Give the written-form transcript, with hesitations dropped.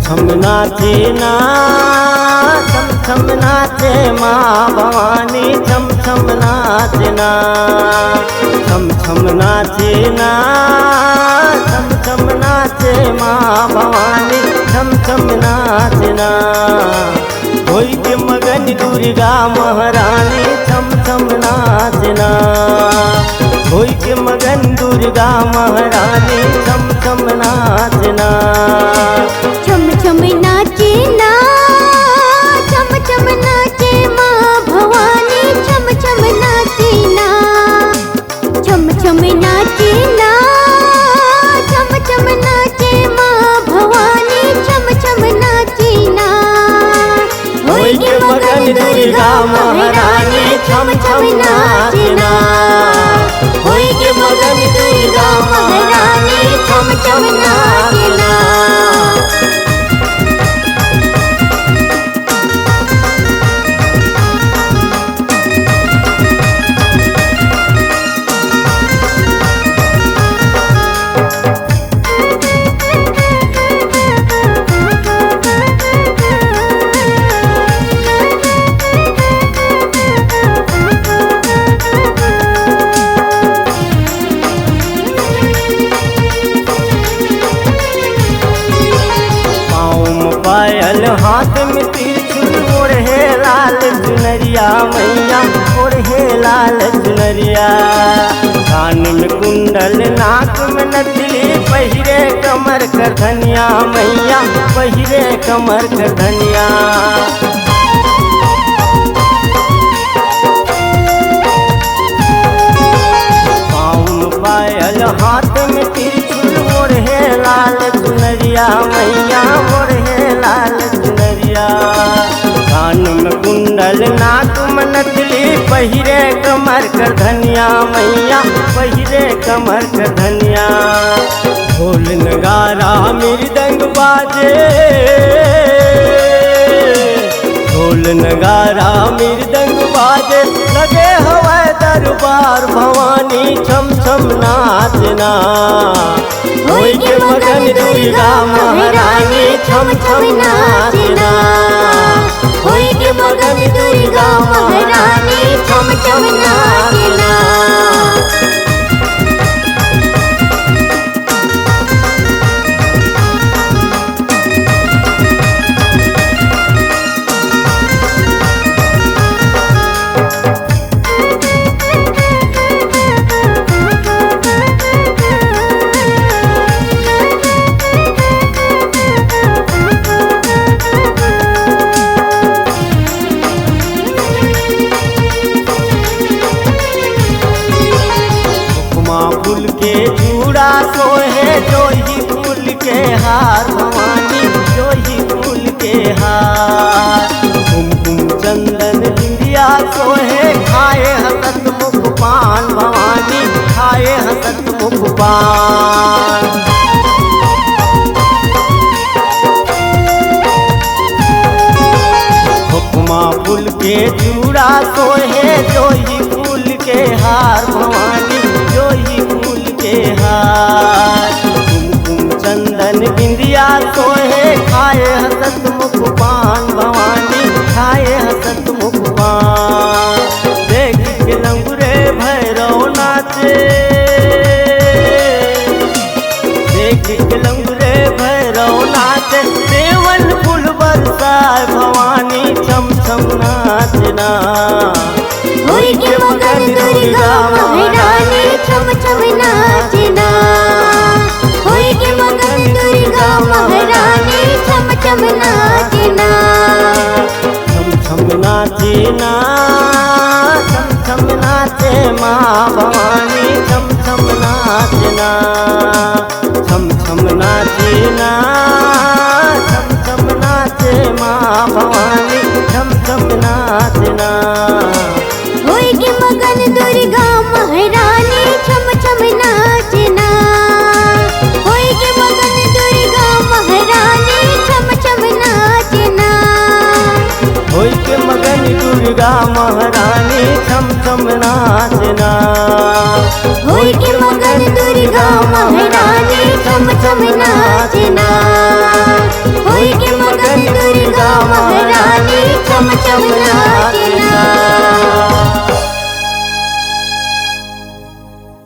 छम नाचे ना छम छम नाचे माँ भवानी छम छम नाचना छम छम नाचे ना छम छम नाचे माँ भवानी छम छम नाचना होई के मगन दुर्गा महारानी छम छम नाचना होई के मगन दुर्गा महारानी छम छम नाचना छम छम नाचे ना छम छम नाचे माँ भवानी छम छम नाचे ना छम छम नाचे ना छम छम नाचे माँ भवानी छम छम नाचे ना होई के मगन दुर्गा महारानी छम छम नाचना होई के मगन दुर्गा महारानी छम छम नाचना। पायल हाथ में त्रिशूल ओढ़े लाल चुनरिया मैया ओढ़े लाल चुनरिया कान में कुंडल नाक में नथली पहिरे कमर कर धनिया मैया पहिरे कमर कर धनिया पायल हाथ में त्रिशूल ओढ़े लाल चुनरिया मैया ओढ़े लाल चुनरिया कान में कुंडल नाक में नथली पहिरे कमर कर धनिया मैया पहिरे कमर कर धनिया ढोल नगारा मृदंग बाजे ढोल नगारा मृदंग बाजे लगे हवाए दरबार भवानी छम छम नाचना होई के मगन दुर्गा महारानी छम छम नाचना होई के मगन दुर्गा महारानी छम छम नाचना। फूल के चूड़ा सोहे जो ही फूल के हार भवानी जो ही फूल के हार कुमकुम चंदन बिंदिया सोहे खाए हसत मुख पान भवानी खाए हसत मुख पान हुक्मा फूल के चूड़ा सोहे जो ही फूल के हार भवानी जो ही फूल के हार कुमकुम चंदन बिंदिया सोहे खाए हसत मुख पान भवानी खाए हसत मुख पान देख के लंगुरे भैरव नाचे देख के लंगुरे भैरव नाचे देवन फूल बरसाए भवानी छम छम नाचना होई के मगन दुर्गा महारानी छम छम नाचना होई के मगन दुर्गा महारानी छम छम नाचना छम छम नाचना छम छम नाचे माँ भवानी छम छम नाचना छम छम नाचना छम छम नाचे माँ भवानी छम छम नाचना होई के मगन दुर्गा महारानी छम छम नाचना होई के मगन दुर्गा महारानी छम छम नाचना होई के मगन दुर्गा महारानी छम छम नाचना होई के मगन दुर्गा महारानी छम छम नाचना।